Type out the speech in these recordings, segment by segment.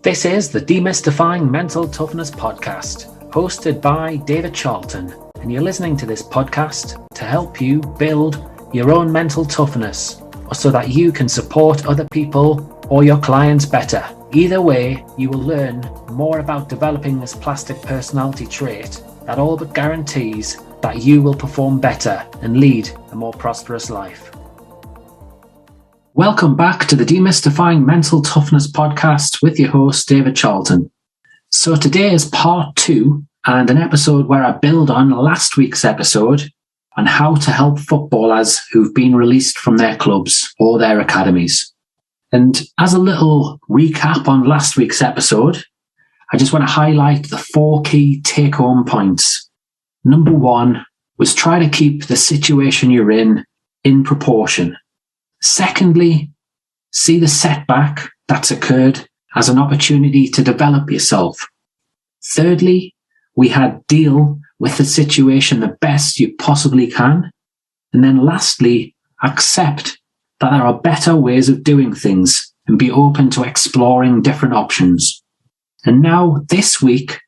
This is the Demystifying Mental Toughness podcast, hosted by David Charlton, and you're listening to this podcast to help you build your own mental toughness, or so that you can support other people or your clients better. Either way, you will learn more about developing this plastic personality trait that all but guarantees that you will perform better and lead a more prosperous life. Welcome back to the Demystifying Mental Toughness podcast with your host, David Charlton. So today is part 2 and an episode where I build on last week's episode on how to help footballers who've been released from their clubs or their academies. And as a little recap on last week's episode, I just want to highlight the 4 key take-home points. Number 1 was try to keep the situation you're in proportion. Secondly, see the setback that's occurred as an opportunity to develop yourself. Thirdly, we had deal with the situation the best you possibly can. And then lastly, accept that there are better ways of doing things and be open to exploring different options. And now this week,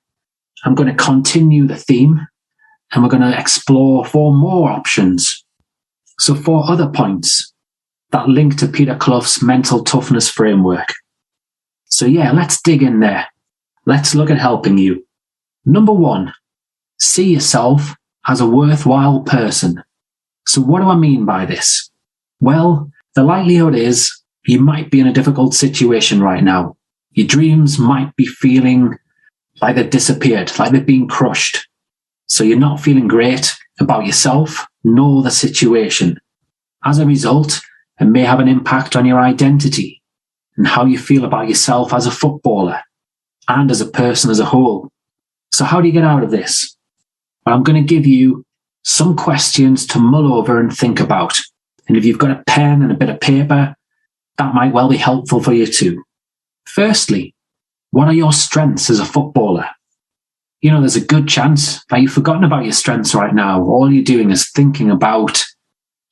I'm going to continue the theme and we're going to explore 4 more options. So 4 other points that link to Peter Clough's mental toughness framework. So yeah, let's dig in there. Let's look at helping you. Number 1, see yourself as a worthwhile person. So what do I mean by this? Well, the likelihood is you might be in a difficult situation right now. Your dreams might be feeling like they've disappeared, like they've been crushed. So you're not feeling great about yourself nor the situation. As a result, it may have an impact on your identity and how you feel about yourself as a footballer and as a person as a whole. So how do you get out of this? Well, I'm going to give you some questions to mull over and think about. And if you've got a pen and a bit of paper, that might well be helpful for you too. Firstly, what are your strengths as a footballer? You know, there's a good chance that you've forgotten about your strengths right now. All you're doing is thinking about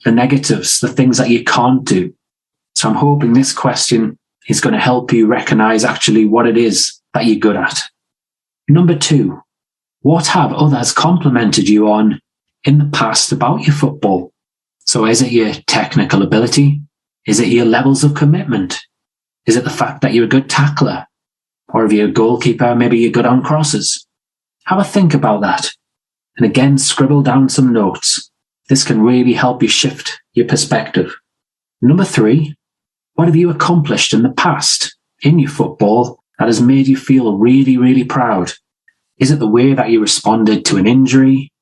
the negatives, the things that you can't do. So I'm hoping this question is going to help you recognize actually what it is that you're good at. Number 2, what have others complimented you on in the past about your football? So is it your technical ability? Is it your levels of commitment? Is it the fact that you're a good tackler? Or if you're a goalkeeper, maybe you're good on crosses? Have a think about that. And again, scribble down some notes. This can really help you shift your perspective. Number 3, what have you accomplished in the past in your football that has made you feel really, really proud? Is it the way that you responded to an injury?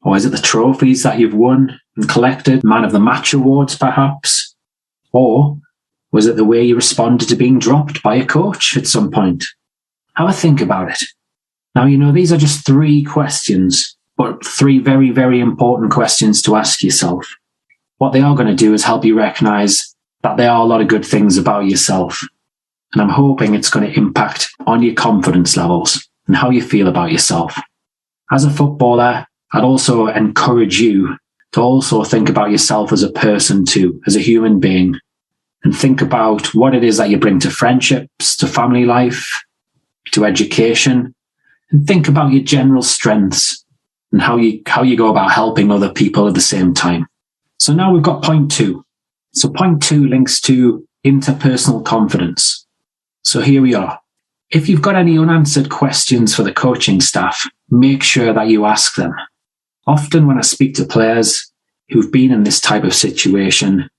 Or is it the trophies that you've won and collected, man of the match awards perhaps? Or was it the way you responded to being dropped by a coach at some point? Have a think about it. Now, you know, these are just 3 questions, but 3 very, very important questions to ask yourself. What they are going to do is help you recognize that there are a lot of good things about yourself. And I'm hoping it's going to impact on your confidence levels and how you feel about yourself. As a footballer, I'd also encourage you to also think about yourself as a person too, as a human being, and think about what it is that you bring to friendships, to family life, to education, and think about your general strengths and how you go about helping other people at the same time. So now we've got point 2. So point 2 links to interpersonal confidence. So here we are. If you've got any unanswered questions for the coaching staff, make sure that you ask them. Often when I speak to players who've been in this type of situation,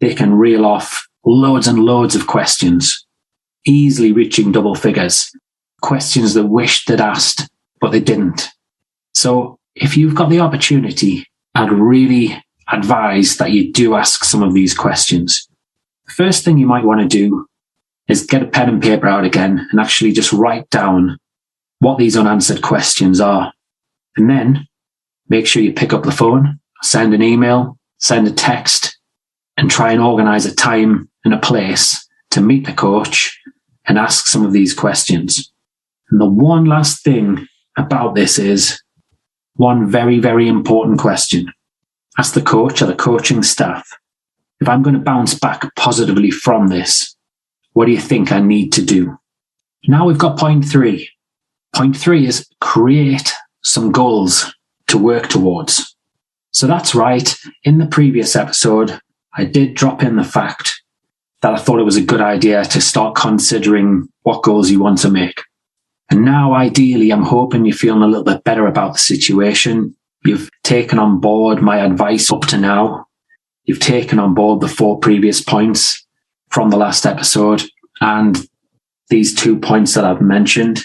they can reel off loads and loads of questions, easily reaching double figures, questions they wished they'd asked, but they didn't. So if you've got the opportunity, I'd really advise that you do ask some of these questions. The first thing you might want to do is get a pen and paper out again and actually just write down what these unanswered questions are. And then make sure you pick up the phone, send an email, send a text, and try and organize a time and a place to meet the coach and ask some of these questions. And the one last thing about this is one very, very important question. Ask the coach or the coaching staff, if I'm going to bounce back positively from this, what do you think I need to do? Now we've got point 3. Point 3 is create some goals to work towards. So that's right. In the previous episode, I did drop in the fact that I thought it was a good idea to start considering what goals you want to make. And now, ideally, I'm hoping you're feeling a little bit better about the situation. You've taken on board my advice up to now. You've taken on board the 4 previous points from the last episode and these 2 points that I've mentioned.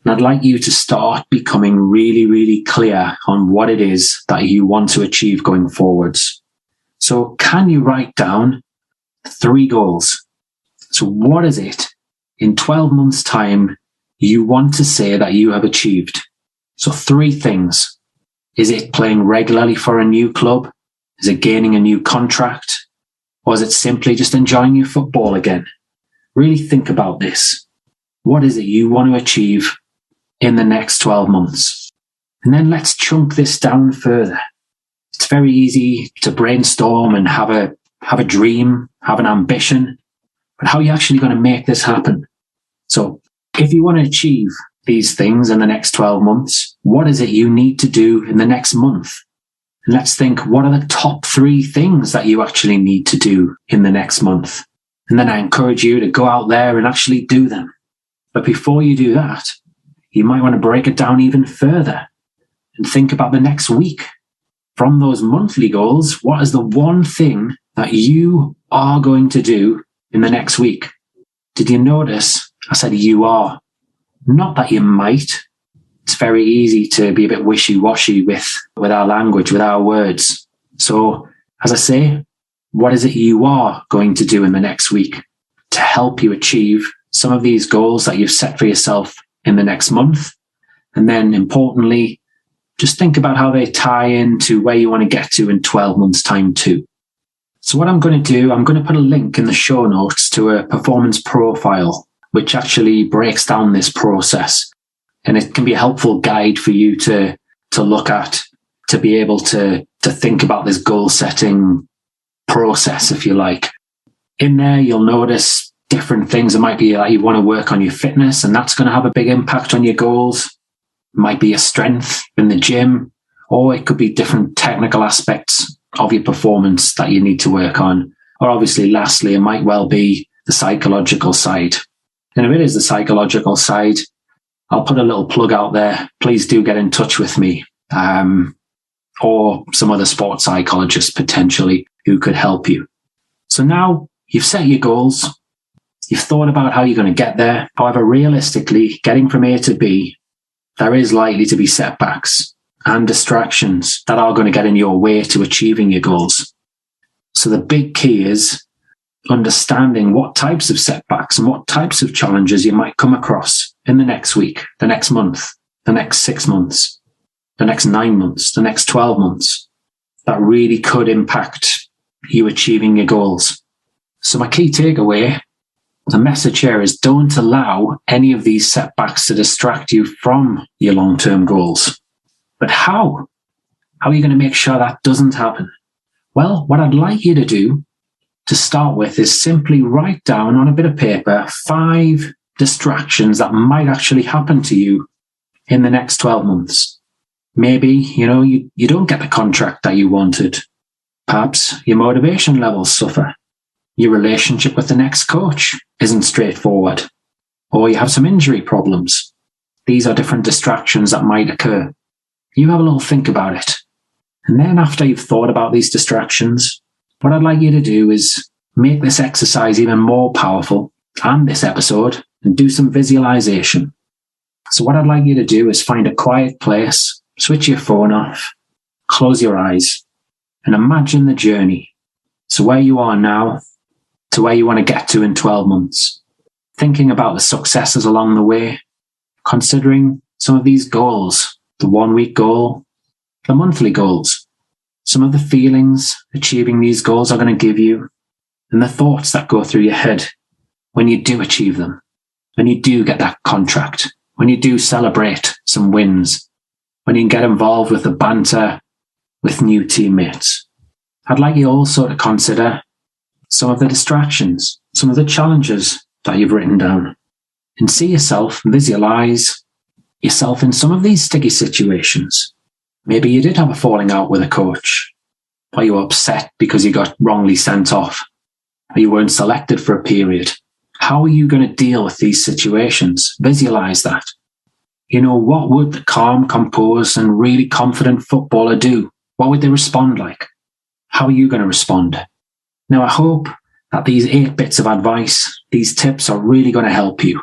And I'd like you to start becoming really, really clear on what it is that you want to achieve going forwards. So can you write down 3 goals? So what is it in 12 months' time you want to say that you have achieved? So 3 things. Is it playing regularly for a new club? Is it gaining a new contract? Or is it simply just enjoying your football again? Really think about this. What is it you want to achieve in the next 12 months? And then let's chunk this down further. It's very easy to brainstorm and have a dream, have an ambition, but how are you actually going to make this happen? So if you want to achieve these things in the next 12 months, what is it you need to do in the next month? And let's think, what are the top 3 things that you actually need to do in the next month? And then I encourage you to go out there and actually do them. But before you do that, you might want to break it down even further and think about the next week. From those monthly goals, what is the one thing that you are going to do in the next week? Did you notice I said you are? Not that you might. It's very easy to be a bit wishy-washy with our language, with our words. So, as I say, what is it you are going to do in the next week to help you achieve some of these goals that you've set for yourself in the next month? And then, importantly, just think about how they tie into where you want to get to in 12 months' time too. So what I'm going to do, I'm going to put a link in the show notes to a performance profile, which actually breaks down this process. And it can be a helpful guide for you to look at, to be able to think about this goal setting process, if you like. In there, you'll notice different things. It might be like you want to work on your fitness, and that's going to have a big impact on your goals. It might be your strength in the gym, or it could be different technical aspects of your performance that you need to work on. Or obviously, lastly, it might well be the psychological side. And if it is the psychological side, I'll put a little plug out there. Please do get in touch with me, or some other sports psychologist potentially who could help you. So now you've set your goals. You've thought about how you're going to get there. However, realistically, getting from A to B, there is likely to be setbacks and distractions that are going to get in your way to achieving your goals. So the big key is understanding what types of setbacks and what types of challenges you might come across in the next week, the next month, the next 6 months, the next 9 months, the next 12 months, that really could impact you achieving your goals. So my key takeaway, the message here is don't allow any of these setbacks to distract you from your long-term goals. But how? How are you going to make sure that doesn't happen? Well, what I'd like you to do to start with is simply write down on a bit of paper 5 distractions that might actually happen to you in the next 12 months. Maybe, you don't get the contract that you wanted. Perhaps your motivation levels suffer. Your relationship with the next coach isn't straightforward. Or you have some injury problems. These are different distractions that might occur. You have a little think about it. And then after you've thought about these distractions, what I'd like you to do is make this exercise even more powerful and this episode and do some visualization. So what I'd like you to do is find a quiet place, switch your phone off, close your eyes, and imagine the journey. So where you are now to where you want to get to in 12 months. Thinking about the successes along the way, considering some of these goals, the 1-week goal, the monthly goals, some of the feelings achieving these goals are going to give you, and the thoughts that go through your head when you do achieve them, when you do get that contract, when you do celebrate some wins, when you can get involved with the banter with new teammates. I'd like you also to consider some of the distractions, some of the challenges that you've written down. and see yourself, visualize yourself in some of these sticky situations. Maybe you did have a falling out with a coach, or you were upset because you got wrongly sent off, or you weren't selected for a period. How are you going to deal with these situations? Visualize that. What would the calm, composed, and really confident footballer do? What would they respond like? How are you going to respond? Now, I hope that these 8 bits of advice, these tips are really going to help you.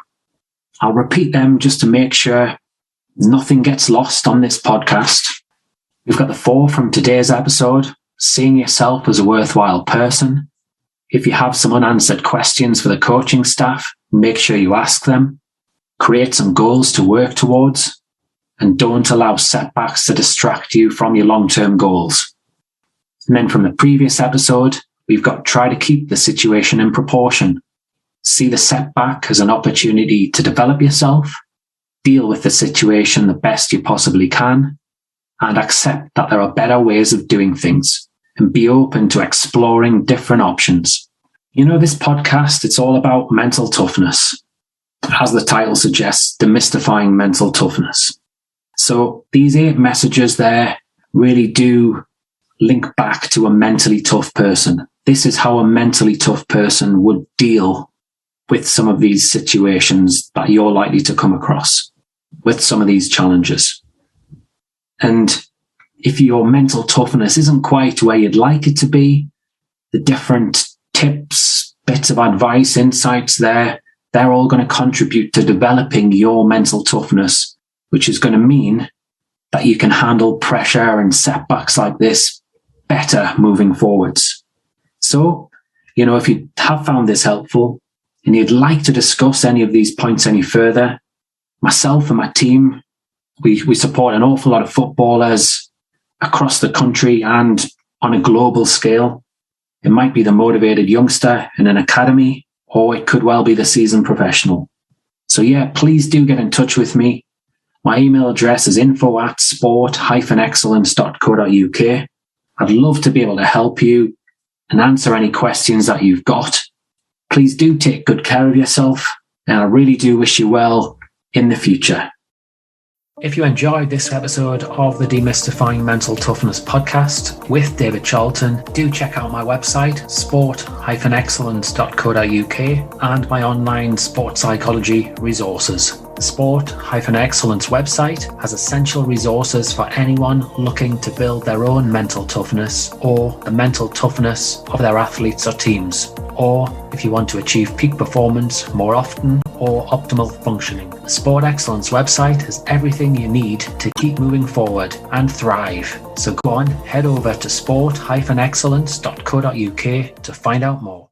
I'll repeat them just to make sure nothing gets lost on this podcast. We've got the 4 from today's episode: seeing yourself as a worthwhile person. If you have some unanswered questions for the coaching staff, make sure you ask them. Create some goals to work towards, and don't allow setbacks to distract you from your long-term goals. And then from the previous episode, we've got try to keep the situation in proportion. See the setback as an opportunity to develop yourself, deal with the situation the best you possibly can, and accept that there are better ways of doing things, and be open to exploring different options. This podcast, it's all about mental toughness. As the title suggests, demystifying mental toughness. So these 8 messages there really do link back to a mentally tough person. This is how a mentally tough person would deal with some of these situations that you're likely to come across, with some of these challenges. And if your mental toughness isn't quite where you'd like it to be, the different tips, bits of advice, insights there, they're all going to contribute to developing your mental toughness, which is going to mean that you can handle pressure and setbacks like this better moving forwards. So, if you have found this helpful and you'd like to discuss any of these points any further, myself and my team, we support an awful lot of footballers across the country and on a global scale. It might be the motivated youngster in an academy, or it could well be the seasoned professional. So please do get in touch with me. My email address is info@sport-excellence.co.uk. I'd love to be able to help you and answer any questions that you've got. Please do take good care of yourself, and I really do wish you well in the future. If you enjoyed this episode of the Demystifying Mental Toughness podcast with David Charlton, do check out my website, sport-excellence.co.uk, and my online sport psychology resources. The Sport-Excellence website has essential resources for anyone looking to build their own mental toughness or the mental toughness of their athletes or teams, or if you want to achieve peak performance more often or optimal functioning. The Sport Excellence website has everything you need to keep moving forward and thrive. So go on, head over to sport-excellence.co.uk to find out more.